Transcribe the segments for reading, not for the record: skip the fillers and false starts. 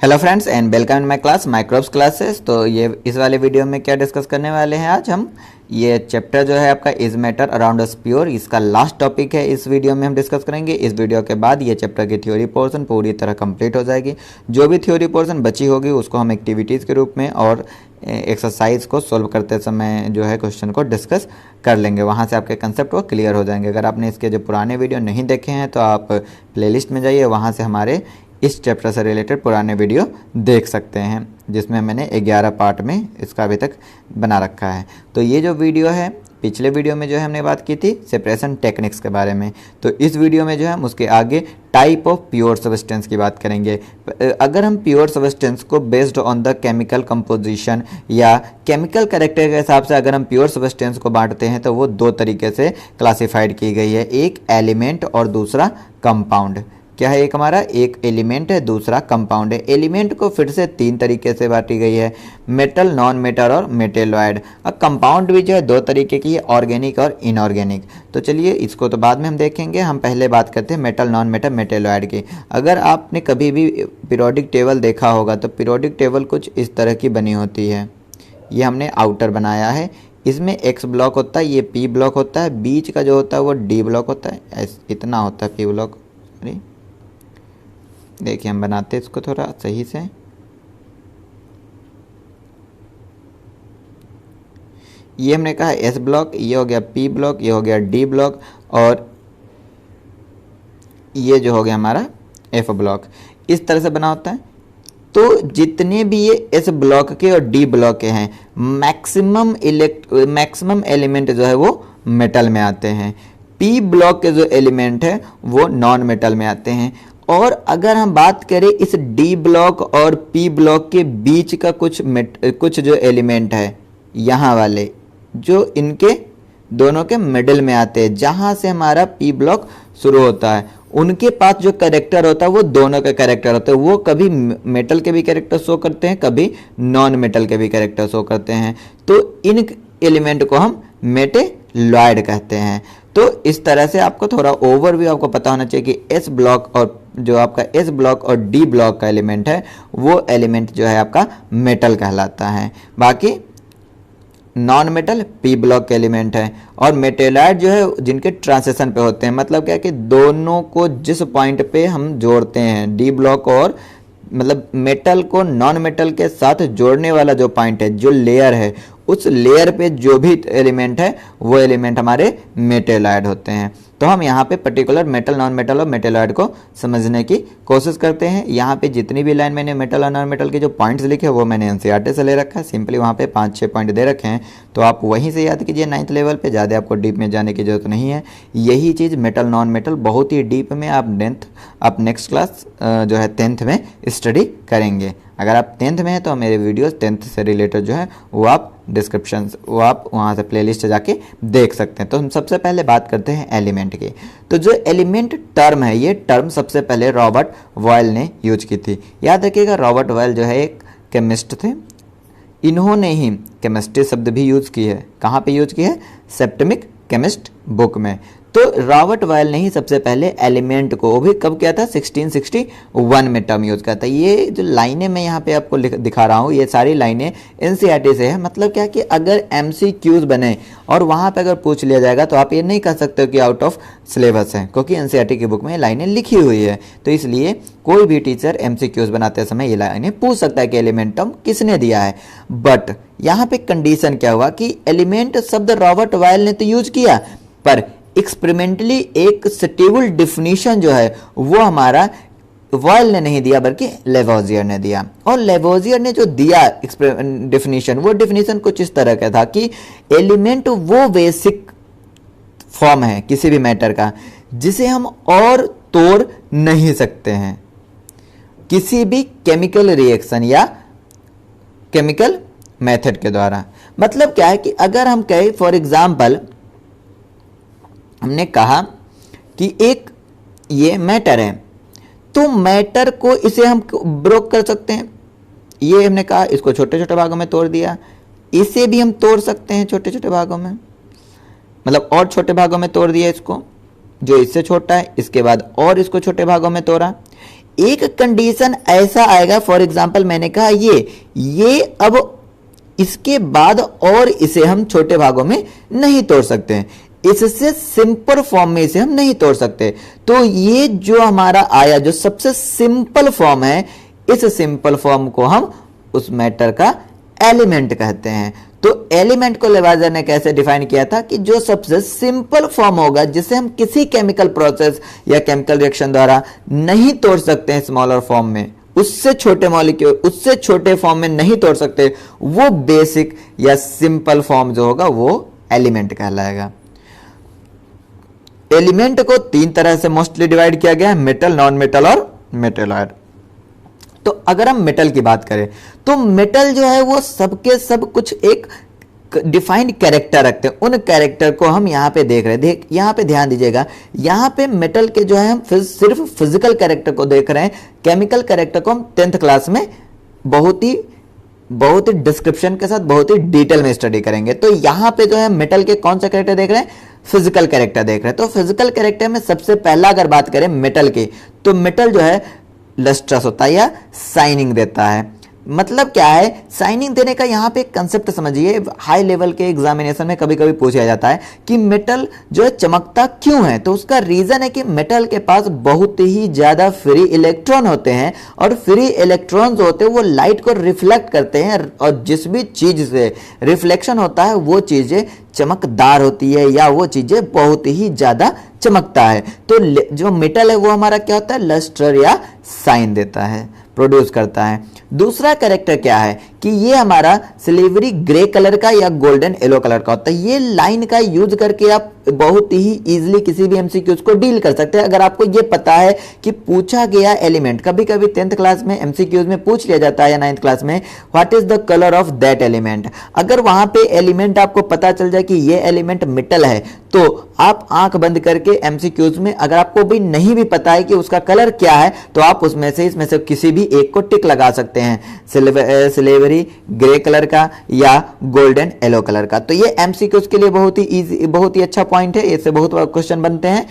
Hello friends and welcome in my class microbes classes. तो ये इस वाले वीडियो में क्या डिस्कस करने वाले हैं आज हम, ये चैप्टर जो है आपका is matter around us pure, इसका लास्ट टॉपिक है। इस वीडियो में हम डिस्कस करेंगे। इस वीडियो के बाद ये चैप्टर की थ्योरी पोर्शन पूरी तरह कंप्लीट हो जाएगी। जो भी थ्योरी पोर्शन बची होगी उसको हम एक्टिविटीज़ के रूप में और एक्सरसाइज को सॉल्व करते समय जो है क्वेश्चन को डिस्कस कर लेंगे। वहाँ से आपके कंसेप्ट वो क्लियर हो जाएंगे। अगर आपने इसके जो पुराने वीडियो नहीं देखे हैं तो आप प्लेलिस्ट में जाइए, वहाँ से हमारे इस चैप्टर से रिलेटेड पुराने वीडियो देख सकते हैं, जिसमें मैंने 11 पार्ट में इसका अभी तक बना रखा है। तो ये जो वीडियो है, पिछले वीडियो में जो है हमने बात की थी सेपरेशन टेक्निक्स के बारे में, तो इस वीडियो में जो है हम उसके आगे टाइप ऑफ प्योर सब्सटेंस की बात करेंगे। अगर हम प्योर सब्सटेंस को based on the chemical composition या केमिकल कैरेक्टर के हिसाब से अगर हम प्योर सब्सटेंस को बांटते हैं तो वो दो तरीके से क्लासिफाइड की गई है, एक एलिमेंट और दूसरा कंपाउंड। क्या है? एक हमारा एक एलिमेंट है, दूसरा कंपाउंड है। एलिमेंट को फिर से तीन तरीके से बांटी गई है, मेटल, नॉन मेटल और मेटेलॉइड। और कंपाउंड भी जो है दो तरीके की है, ऑर्गेनिक और इनऑर्गेनिक। तो चलिए इसको तो बाद में हम देखेंगे, हम पहले बात करते हैं मेटल, नॉन मेटल, मेटेलॉइड की। अगर आपने कभी भी पीरियोडिक टेबल देखा होगा तो पीरियोडिक टेबल कुछ इस तरह की बनी होती है। ये हमने आउटर बनाया है, इसमें एक्स ब्लॉक होता है, ये पी ब्लॉक होता है, बीच का जो होता है वो डी ब्लॉक होता है, इतना होता है पी ब्लॉक। सॉरी, देखिए हम बनाते हैं इसको थोड़ा सही से। ये हमने कहा एस ब्लॉक, ये हो गया पी ब्लॉक, ये हो गया डी ब्लॉक और ये जो हो गया हमारा एफ ब्लॉक। इस तरह से बना होता है। तो जितने भी ये एस ब्लॉक के और डी ब्लॉक के हैं, मैक्सिमम एलिमेंट जो है वो मेटल में आते हैं। पी ब्लॉक के जो एलिमेंट है वो नॉन मेटल में आते हैं। और अगर हम बात करें इस डी ब्लॉक और पी ब्लॉक के बीच का कुछ जो एलिमेंट है, यहाँ वाले जो इनके दोनों के मिडिल में आते हैं, जहाँ से हमारा पी ब्लॉक शुरू होता है, उनके पास जो कैरेक्टर होता है वो दोनों का कैरेक्टर होता है। वो कभी मेटल के भी कैरेक्टर शो करते हैं, कभी नॉन मेटल के भी कैरेक्टर शो करते हैं। तो इन एलिमेंट को हम मेटेलॉइड कहते हैं। तो इस तरह से आपको थोड़ा ओवरव्यू आपको पता होना चाहिए कि एस ब्लॉक और जो आपका एस ब्लॉक और डी ब्लॉक का एलिमेंट है वो एलिमेंट जो है आपका मेटल कहलाता है। बाकी नॉन मेटल पी ब्लॉक के एलिमेंट है। और मेटेलॉइड जो है जिनके ट्रांजिशन पे होते हैं, मतलब क्या है कि दोनों को जिस पॉइंट पे हम जोड़ते हैं, डी ब्लॉक और मतलब मेटल को नॉन मेटल के साथ जोड़ने वाला जो पॉइंट है, जो लेयर है, उस लेयर पे जो भी एलिमेंट है वो एलिमेंट हमारे मेटेलॉइड होते हैं। तो हम यहाँ पे पर्टिकुलर मेटल, नॉन मेटल और मेटेलॉइड को समझने की कोशिश करते हैं। यहाँ पे जितनी भी लाइन मैंने मेटल और नॉन मेटल के जो पॉइंट्स लिखे वो मैंने एनसीईआरटी से ले रखा है। सिंपली वहाँ पे 5-6 पॉइंट दे रखे हैं, तो आप वहीं से याद कीजिए 9th लेवल पे। ज़्यादा आपको डीप में जाने की जरूरत नहीं है। यही चीज़ मेटल, नॉन मेटल बहुत ही डीप में आप नेक्स्ट क्लास जो है 10th में स्टडी करेंगे। अगर आप 10th में हैं तो मेरे वीडियोस 10th से रिलेटेड जो है वो आप डिस्क्रिप्शन, वो आप वहाँ से प्लेलिस्ट से जाके देख सकते हैं। तो हम सबसे पहले बात करते हैं एलिमेंट की। तो जो एलिमेंट टर्म है, ये टर्म सबसे पहले रॉबर्ट बॉयल ने यूज की थी। याद रखिएगा, रॉबर्ट बॉयल जो है एक केमिस्ट थे। इन्होंने ही केमिस्ट्री शब्द भी यूज की है। कहाँ पे यूज की है? सेप्टेमिक केमिस्ट बुक में। तो रॉबर्ट बॉयल ने ही सबसे पहले एलिमेंट को, वो भी कब किया था? 1661 में टर्म यूज किया था। ये जो लाइनें मैं यहाँ पे आपको दिखा रहा हूँ, ये सारी लाइनें एनसीईआरटी से है। मतलब क्या कि अगर एमसीक्यूज बने और वहाँ पे अगर पूछ लिया जाएगा तो आप ये नहीं कह सकते हो कि आउट ऑफ सिलेबस है, क्योंकि एनसीईआरटी की बुक में ये लाइनें लिखी हुई है। तो इसलिए कोई भी टीचर एमसीक्यूज बनाते समय ये लाइनें पूछ सकता है कि एलिमेंट टर्म किसने दिया है। बट यहाँ पे कंडीशन क्या हुआ कि एलिमेंट शब्द रॉबर्ट बॉयल ने तो यूज किया, पर एक्सपेरिमेंटली एक स्टेबल डिफिनीशन जो है वो हमारा बॉयल ने नहीं दिया बल्कि लेवोजियर ने दिया। और लेवोजियर ने जो दिया डिफिनीशन, वो डिफिनीशन कुछ इस तरह का था कि एलिमेंट वो बेसिक फॉर्म है किसी भी मैटर का जिसे हम और तोड़ नहीं सकते हैं किसी भी केमिकल रिएक्शन या केमिकल मेथड के द्वारा। मतलब क्या है कि अगर हम कहें फॉर एग्जाम्पल, हमने कहा कि एक ये मैटर है, तो मैटर को इसे हम ब्रोक कर सकते हैं। ये हमने कहा इसको छोटे छोटे भागों में तोड़ दिया, इसे भी हम तोड़ सकते हैं छोटे छोटे भागों में, मतलब और छोटे भागों में तोड़ दिया इसको, जो इससे छोटा है, इसके बाद और इसको छोटे भागों में तोड़ा। एक कंडीशन ऐसा आएगा, फॉर एग्जांपल मैंने कहा ये अब इसके बाद और इसे हम छोटे भागों में नहीं तोड़ सकते हैं, इससे सिंपल फॉर्म में इसे हम नहीं तोड़ सकते। तो ये जो हमारा आया जो सबसे सिंपल फॉर्म है, इस सिंपल फॉर्म को हम उस मैटर का एलिमेंट कहते हैं। तो एलिमेंट को लेवाइजर ने कैसे डिफाइन किया था कि जो सबसे सिंपल फॉर्म होगा, जिसे हम किसी केमिकल प्रोसेस या केमिकल रिएक्शन द्वारा नहीं तोड़ सकते हैं स्मॉलर फॉर्म में, उससे छोटे मॉलिक्यूल, उससे छोटे फॉर्म में नहीं तोड़ सकते, वो बेसिक या सिंपल फॉर्म जो होगा वो एलिमेंट कहलाएगा। एलिमेंट को तीन तरह से मोस्टली डिवाइड किया गया है, मेटल, नॉन मेटल और मेटेलॉइड। तो अगर हम मेटल की बात करें तो मेटल जो है वो सबके सब कुछ एक डिफाइंड कैरेक्टर रखते हैं। उन कैरेक्टर को हम यहाँ पे देख रहे हैं, यहाँ पे ध्यान दीजिएगा, यहाँ पे मेटल के जो है हम सिर्फ फिजिकल कैरेक्टर को देख रहे हैं। केमिकल कैरेक्टर को हम 10th क्लास में बहुत ही डिस्क्रिप्शन के साथ बहुत ही डिटेल में स्टडी करेंगे। तो यहाँ पे जो है मेटल के कौन सा कैरेक्टर देख रहे हैं, फिजिकल कैरेक्टर देख रहे हैं। तो फिजिकल कैरेक्टर में सबसे पहला अगर बात करें मेटल की, तो मेटल जो है लस्ट्रस होता है या शाइनिंग देता है। मतलब क्या है शाइनिंग देने का, यहाँ पे कंसेप्ट समझिए, हाई लेवल के एग्जामिनेशन में कभी कभी पूछा जाता है कि मेटल जो है चमकता क्यों है। तो उसका रीजन है कि मेटल के पास बहुत ही ज्यादा फ्री इलेक्ट्रॉन होते हैं, और फ्री इलेक्ट्रॉन जो होते हैं वो लाइट को रिफ्लेक्ट करते हैं, और जिस भी चीज से रिफ्लेक्शन होता है वो चीजें चमकदार होती है या वो चीजें बहुत ही ज्यादा चमकता है। तो जो मेटल है वो हमारा क्या होता है, लस्टर या शाइन देता है, प्रोड्यूस करता है। दूसरा कैरेक्टर क्या है कि ये हमारा सिल्वरी ग्रे कलर का या गोल्डन येलो कलर का होता है। ये लाइन का यूज करके आप बहुत ही इजीली किसी भी एमसीक्यूज को डील कर सकते हैं। अगर आपको ये पता है कि पूछा गया एलिमेंट, कभी कभी 10th क्लास में एमसीक्यूज में पूछ लिया जाता है या 9th क्लास में, what is the colour of that element. अगर वहां पे एलिमेंट आपको पता चल जाए कि ये एलिमेंट मेटल है, तो आप आंख बंद करके एमसीक्यूज में, अगर आपको भी नहीं भी पता है कि उसका कलर क्या है, तो आप उसमें से इसमें से किसी भी एक को टिक लगा सकते हैं, सिल्वरी ग्रे कलर का या गोल्डन येलो कलर का। तो ये एमसीक्यूज के लिए बहुत ही इजी, बहुत ही अच्छा पॉइंट है, इससे बहुत क्वेश्चन बनते हैं।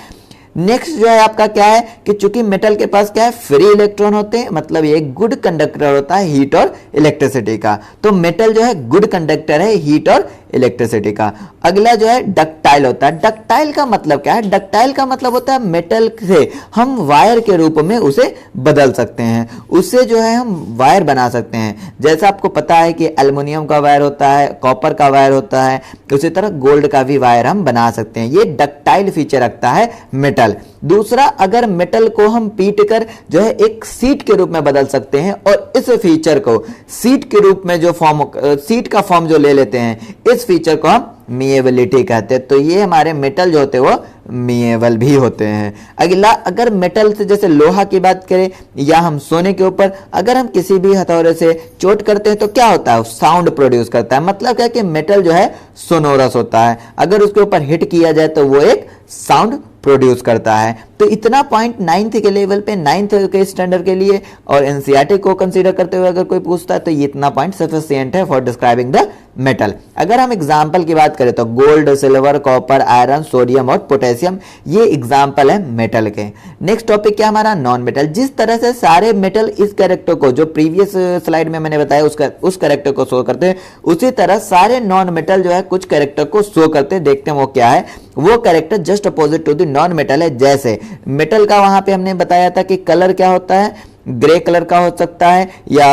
नेक्स्ट जो है आपका क्या है कि चूंकि मेटल के पास क्या है, फ्री इलेक्ट्रॉन होते हैं, मतलब ये गुड कंडक्टर होता है हीट और इलेक्ट्रिसिटी का। तो मेटल जो है गुड कंडक्टर है हीट और इलेक्ट्रिसिटी का। अगला जो है डक्टाइल होता है। डक्टाइल का मतलब क्या है, डक्टाइल का मतलब होता है मेटल से हम वायर के रूप में उसे बदल सकते हैं, उससे जो है हम वायर बना सकते हैं। जैसा आपको पता है कि एल्युमिनियम का वायर होता है, कॉपर का वायर होता है, उसी तरह गोल्ड का भी वायर हम बना सकते हैं। ये डक्टाइल फीचर रखता है मेटल। दूसरा, अगर मेटल को हम पीट कर जो है एक सीट के रूप में बदल सकते हैं, और इस फीचर को सीट के रूप में जो फॉर्म, सीट का फॉर्म जो ले लेते हैं, इस फीचर को हम मीएबिलिटी कहते हैं। तो ये हमारे मेटल जो होते हैं वो मीएबल भी होते हैं। अगला, अगर मेटल से जैसे लोहा की बात करें या हम सोने के ऊपर अगर हम किसी भी हथौड़े से चोट करते हैं तो क्या होता है, साउंड प्रोड्यूस करता है। मतलब क्या कि मेटल जो है सोनोरस होता है, अगर उसके ऊपर हिट किया जाए तो वो एक साउंड प्रोड्यूस करता है। तो इतना पॉइंट 9th के लेवल पे, 9th के स्टैंडर्ड के लिए और एनसीईआरटी को कंसीडर करते हुए अगर कोई पूछता है तो ये इतना पॉइंट सफिशिएंट है फॉर डिस्क्राइबिंग द मेटल। अगर हम एग्जांपल की बात करें तो gold, silver, copper, iron, sodium और पोटेशियम, ये एग्जांपल है मेटल के। नेक्स्ट टॉपिक क्या हमारा, नॉन मेटल। जिस तरह से सारे मेटल इस कैरेक्टर को जो प्रीवियस स्लाइड में मैंने बताया उस कैरेक्टर को शो करते हैं, उसी तरह सारे नॉन मेटल जो है कुछ कैरेक्टर को शो करते हैं। देखते हैं वो क्या है। वो character just opposite to the non metal है। जैसे मेटल का वहां पे हमने बताया था कि कलर क्या होता है, ग्रे कलर का हो सकता है या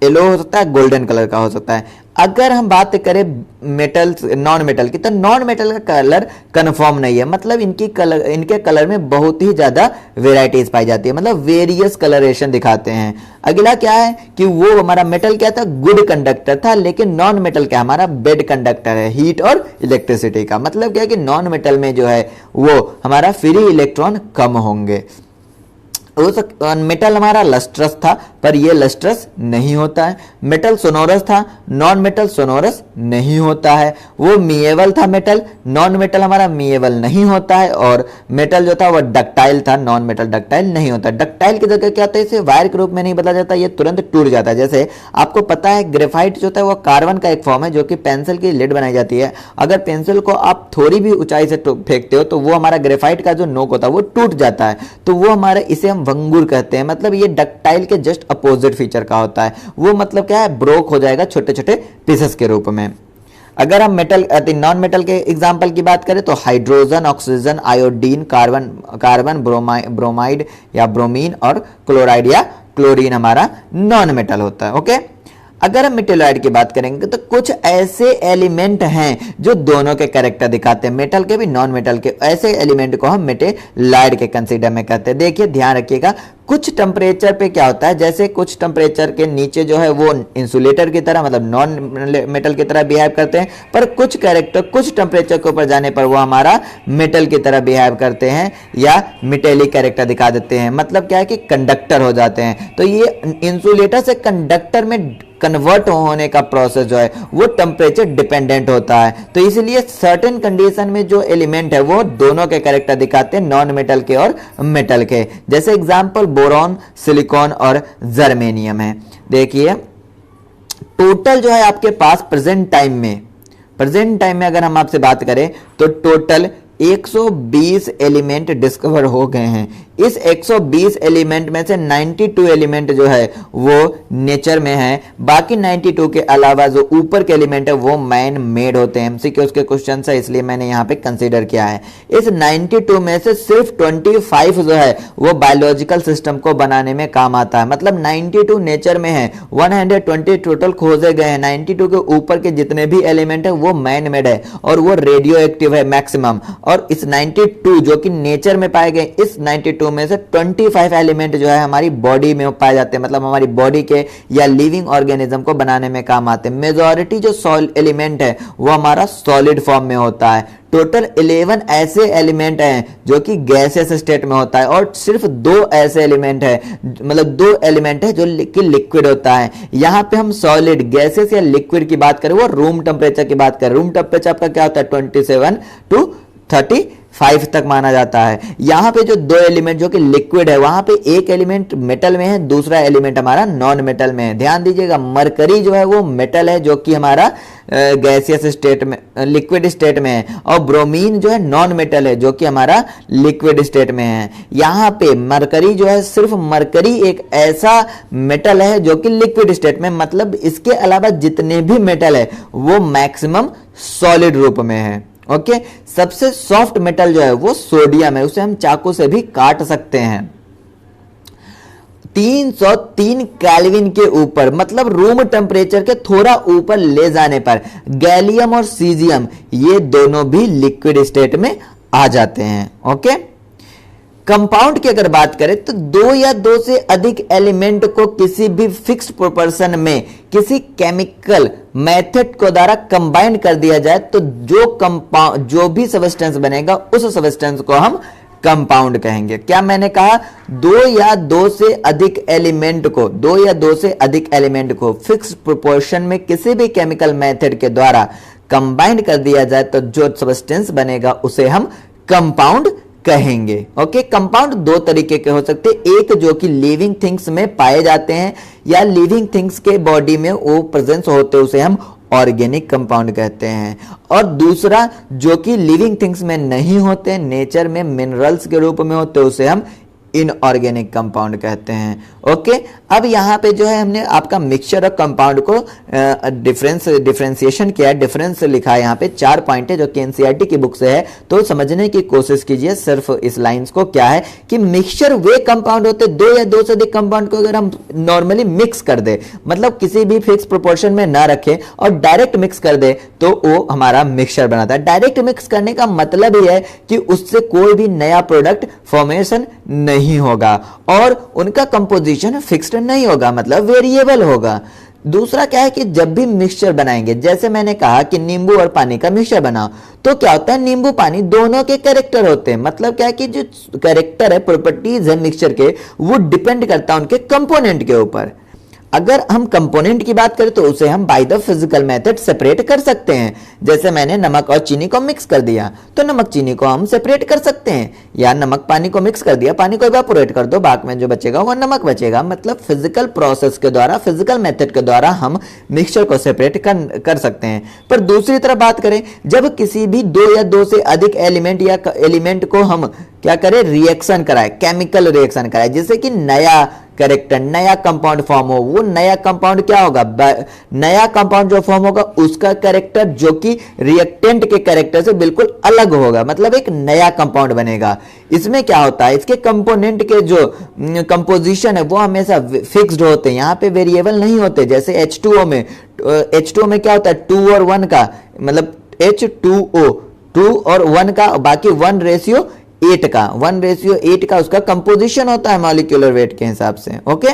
येलो हो सकता है, गोल्डन कलर का हो सकता है। अगर हम बात करें मेटल, नॉन मेटल की, तो नॉन मेटल का कलर कंफर्म नहीं है, मतलब इनके कलर में बहुत ही ज्यादा वेराइटीज पाई जाती है, मतलब वेरियस कलरेशन दिखाते हैं। अगला क्या है कि वो हमारा मेटल क्या था, गुड कंडक्टर था, लेकिन नॉन मेटल क्या हमारा बेड कंडक्टर है हीट और इलेक्ट्रिसिटी का। मतलब क्या है कि नॉन मेटल में जो है वो हमारा फ्री इलेक्ट्रॉन कम होंगे। मेटल हमारा लस्ट्रस था पर ये लस्ट्रस नहीं होता है। मेटल सोनोरस था, नॉन मेटल सोनोरस नहीं होता है। वो मीएबल था मेटल, नॉन मेटल हमारा मीएबल नहीं होता है। और मेटल जो था वो डक्टाइल था, नॉन मेटल डक्टाइल नहीं होता। डक्टाइल की जगह क्या होता है, इसे वायर के रूप में नहीं बदला जाता, ये तुरंत टूट जाता है। जैसे आपको पता है ग्रेफाइट जो होता है वो कार्बन का एक फॉर्म है जो कि पेंसिल की लिड बनाई जाती है। अगर पेंसिल को आप थोड़ी भी ऊंचाई से फेंकते हो तो वो हमारा ग्रेफाइट का जो नोक होता है वो टूट जाता है, तो वो हमारे इसे हम भंगुर कहते हैं। मतलब ये डक्टाइल के जस्ट अपोजिट फीचर का होता है। वो मतलब क्या है, ब्रोक हो जाएगा छोटे छोटे पीसेस के रूप में। अगर हम मेटल नॉन मेटल के एग्जांपल की बात करें तो hydrogen, oxygen, iodine, carbon, bromide या ब्रोमीन और क्लोराइड या क्लोरीन हमारा नॉन मेटल होता है। ओके, अगर हम मेटेलॉइड की बात करेंगे तो कुछ ऐसे एलिमेंट हैं जो दोनों के कैरेक्टर दिखाते हैं, मेटल के भी नॉन मेटल के। ऐसे एलिमेंट को हम मेटेलॉइड के कंसीडर में करते हैं। देखिए ध्यान रखिएगा, कुछ टेम्परेचर पे क्या होता है, जैसे कुछ टेम्परेचर के नीचे जो है वो इंसुलेटर की तरह मतलब नॉन मेटल की तरह बिहेव करते हैं, पर कुछ कैरेक्टर कुछ टेम्परेचर के ऊपर जाने पर वो हमारा मेटल की तरह बिहेव करते हैं या मेटेलिक कैरेक्टर दिखा देते हैं। मतलब क्या है कि कंडक्टर हो जाते हैं। तो ये इंसुलेटर से कंडक्टर में कन्वर्ट होने का प्रोसेस जो है वो टेम्परेचर डिपेंडेंट होता है। तो इसलिए सर्टेन कंडीशन में जो एलिमेंट है वो दोनों के कैरेक्टर दिखाते हैं, नॉन मेटल के और मेटल के। जैसे एग्जांपल बोरॉन, सिलिकॉन और जर्मेनियम है। देखिए टोटल जो है आपके पास प्रेजेंट टाइम में अगर हम आपसे बात करें तो टोटल 120 एलिमेंट डिस्कवर हो गए हैं। इस 120 एलिमेंट में से 92 एलिमेंट जो है वो नेचर में है, बाकी 92 के अलावा जो ऊपर के एलिमेंट है वो मैन मेड होते हैं। एमसीक्यूज के क्वेश्चन है इसलिए मैंने यहाँ पे कंसीडर किया है। इस 92 में से सिर्फ 25 जो है वो बायोलॉजिकल सिस्टम को बनाने में काम आता है। मतलब 92 नेचर में है, 120 टोटल खोजे गए हैं। 92 के ऊपर के जितने भी एलिमेंट है वो मैन मेड है और वो रेडियो एक्टिव है मैक्सिमम। और इस 92 जो कि नेचर में पाए गए, इस 92 में से 25 एलिमेंट जो है हमारी बॉडी में पाए जाते हैं, मतलब हमारी बॉडी के या लिविंग ऑर्गेनिज्म को बनाने में काम आते हैं। मेजॉरिटी जो एलिमेंट है वो हमारा सॉलिड फॉर्म में होता है। टोटल 11 ऐसे एलिमेंट हैं जो कि गैसियस स्टेट में होता है और सिर्फ 2 ऐसे एलिमेंट है, मतलब 2 एलिमेंट है जो कि लिक्विड होता है। यहां पे हम सॉलिड, गैसियस या लिक्विड की बात करें वो रूम टेम्परेचर की बात करें। रूम टेम्परेचर आपका क्या होता है 27 to 35 तक माना जाता है। यहां पे जो 2 एलिमेंट जो कि लिक्विड है वहां पे एक एलिमेंट मेटल में है, दूसरा एलिमेंट हमारा नॉन मेटल में है। ध्यान दीजिएगा, मरकरी जो है वो मेटल है जो कि हमारा गैसियस स्टेट में, लिक्विड स्टेट में है, और ब्रोमीन जो है नॉन मेटल है जो कि हमारा लिक्विड स्टेट में है। यहां पे मरकरी जो है, सिर्फ मरकरी एक ऐसा मेटल है जो कि लिक्विड स्टेट में, मतलब इसके अलावा जितने भी मेटल है वो मैक्सिमम सॉलिड रूप में है। ओके, सबसे सॉफ्ट मेटल जो है वो सोडियम है, उसे हम चाकू से भी काट सकते हैं। 303 केल्विन के ऊपर, मतलब रूम टेम्परेचर के थोड़ा ऊपर ले जाने पर गैलियम और सीजियम ये दोनों भी लिक्विड स्टेट में आ जाते हैं। ओके, कंपाउंड की अगर बात करें तो 2 या 2 से अधिक एलिमेंट को किसी भी फिक्स्ड प्रोपोर्शन में किसी केमिकल मेथड को द्वारा कंबाइन कर दिया जाए तो जो भी सब्सटेंस बनेगा उस सब्सटेंस को हम कंपाउंड कहेंगे। क्या मैंने कहा, 2 या 2 से अधिक एलिमेंट को फिक्स्ड प्रोपोर्शन में किसी भी केमिकल मेथड के द्वारा कंबाइन कर दिया जाए तो जो सब्सटेंस बनेगा उसे हम कंपाउंड कहेंगे। ओके, कंपाउंड 2 तरीके के हो सकते हैं, एक जो कि लिविंग थिंग्स में पाए जाते हैं या लिविंग थिंग्स के बॉडी में वो प्रेजेंस होते हैं, उसे हम ऑर्गेनिक कंपाउंड कहते हैं, और दूसरा जो कि लिविंग थिंग्स में नहीं होते, नेचर में मिनरल्स के रूप में होते, उसे हम इनऑर्गेनिक कंपाउड कहते हैं। ओके, अब यहाँ पे जो है हमने आपका मिक्सचर और कंपाउंड को डिफरेंशिएशन किया है, डिफरेंस लिखा है यहाँ पे 4 पॉइंट है जो कि एनसीईआरटी की बुक से है, तो समझने की कोशिश कीजिए सिर्फ इस लाइंस को। क्या है कि मिक्सचर वे कंपाउंड होते 2 या 2 से अधिक कंपाउंड को अगर हम नॉर्मली मिक्स कर दे, मतलब किसी भी फिक्स प्रोपोर्शन में ना रखे और डायरेक्ट मिक्स कर दे तो वो हमारा मिक्सचर बनाता है। डायरेक्ट मिक्स करने का मतलब ही है कि उससे कोई भी नया प्रोडक्ट फॉर्मेशन नहीं होगा और उनका कंपोजिशन फिक्स्ड नहीं होगा, मतलब वेरिएबल होगा। दूसरा क्या है कि जब भी मिक्सचर बनाएंगे, जैसे मैंने कहा कि नींबू और पानी का मिक्सचर बनाओ, तो क्या होता है, नींबू पानी दोनों के कैरेक्टर होते हैं। मतलब क्या है कि जो कैरेक्टर है, प्रॉपर्टीज है मिक्सचर के, वो डिपेंड करता है उनके कंपोनेंट के ऊपर। अगर हम कंपोनेंट की बात करें तो उसे हम by the physical method separate कर सकते हैं। जैसे मैंने नमक और चीनी को मिक्स कर दिया, तो नमक चीनी को हम सेपरेट कर सकते हैं, या नमक पानी को मिक्स कर दिया, पानी को इवेपोरेट कर दो, बाद में जो बचेगा वो नमक बचेगा। मतलब फिजिकल प्रोसेस के द्वारा, फिजिकल मेथड के द्वारा हम मिक्सचर को सेपरेट कर सकते हैं। पर दूसरी तरफ बात करें, जब किसी भी दो या दो से अधिक एलिमेंट या एलिमेंट को हम क्या करें, रिएक्शन कराए, केमिकल रिएक्शन कराए, जिससे कि नया कैरेक्टर, नया कंपाउंड फॉर्म हो, वो नया कंपाउंड क्या होगा, नया कंपाउंड जो फॉर्म होगा उसका कैरेक्टर जो कि रिएक्टेंट के कैरेक्टर से बिल्कुल अलग होगा, मतलब एक नया कंपाउंड बनेगा। इसमें क्या होता है, इसके कंपोनेंट के जो कंपोजिशन है वो हमेशा फिक्स्ड होते हैं, यहाँ पे वेरिएबल नहीं होते। जैसे H2O में, H2O में क्या होता है, 2 और 1 का, मतलब H2O 2 और 1 का, बाकी 1:8 का, 1:8 का उसका कंपोजिशन होता है मॉलिक्यूलर वेट के हिसाब से। ओके,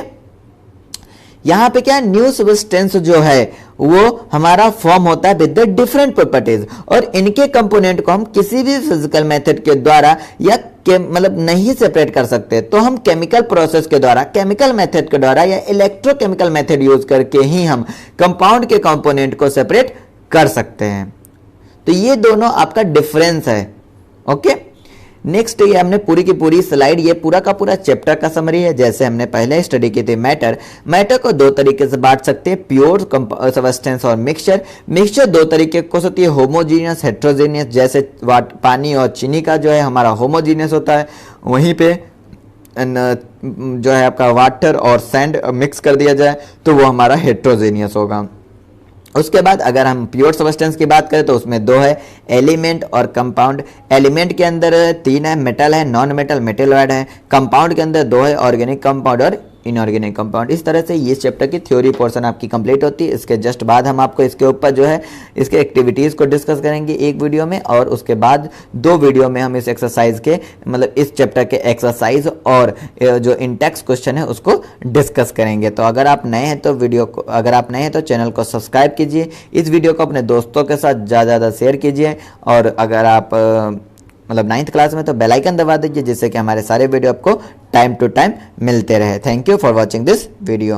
यहां पे क्या है, न्यू सब्सटेंस जो है वो हमारा फॉर्म होता है विद द डिफरेंट प्रॉपर्टीज, और इनके कंपोनेंट को हम किसी भी फिजिकल मेथड के द्वारा या मतलब नहीं सेपरेट कर सकते, तो हम केमिकल प्रोसेस के द्वारा, केमिकल मेथड के द्वारा या इलेक्ट्रोकेमिकल मेथड यूज करके ही हम कंपाउंड के कंपोनेंट को सेपरेट कर सकते हैं। तो ये दोनों आपका डिफरेंस है। ओके, नेक्स्ट ये हमने पूरी की पूरी स्लाइड, ये पूरा का पूरा चैप्टर का समरी है। जैसे हमने पहले स्टडी की थी मैटर को दो तरीके से बांट सकते हैं, प्योर सब्सटेंस और मिक्सचर दो तरीके को होती है, होमोजीनियस, हेट्रोजीनियस। जैसे पानी और चीनी का जो है हमारा होमोजीनियस होता है, वहीं पे जो है आपका वाटर और सैंड मिक्स कर दिया जाए तो वो हमारा हेट्रोजीनियस होगा। उसके बाद अगर हम प्योर सब्सटेंस की बात करें तो उसमें दो है, एलिमेंट और कंपाउंड। एलिमेंट के अंदर 3 है, मेटल है, नॉन मेटल, मेटलॉइड है। कंपाउंड के अंदर 2 है, ऑर्गेनिक कंपाउंड और इनऑर्गेनिक कंपाउंड। इस तरह से ये चैप्टर की थ्योरी पोर्शन आपकी कंप्लीट होती है। इसके जस्ट बाद हम आपको इसके ऊपर जो है इसके एक्टिविटीज़ को डिस्कस करेंगे एक वीडियो में, और उसके बाद 2 वीडियो में हम इस एक्सरसाइज के, मतलब इस चैप्टर के एक्सरसाइज और जो इंटेक्स क्वेश्चन है उसको डिस्कस करेंगे। तो अगर आप नए हैं तो चैनल को सब्सक्राइब कीजिए, इस वीडियो को अपने दोस्तों के साथ ज़्यादा ज़्यादा शेयर कीजिए, और अगर आप मतलब 9th क्लास में तो बेल आइकन दबा दीजिए, जिससे कि हमारे सारे वीडियो आपको टाइम टू टाइम मिलते रहे। Thank you for watching this video.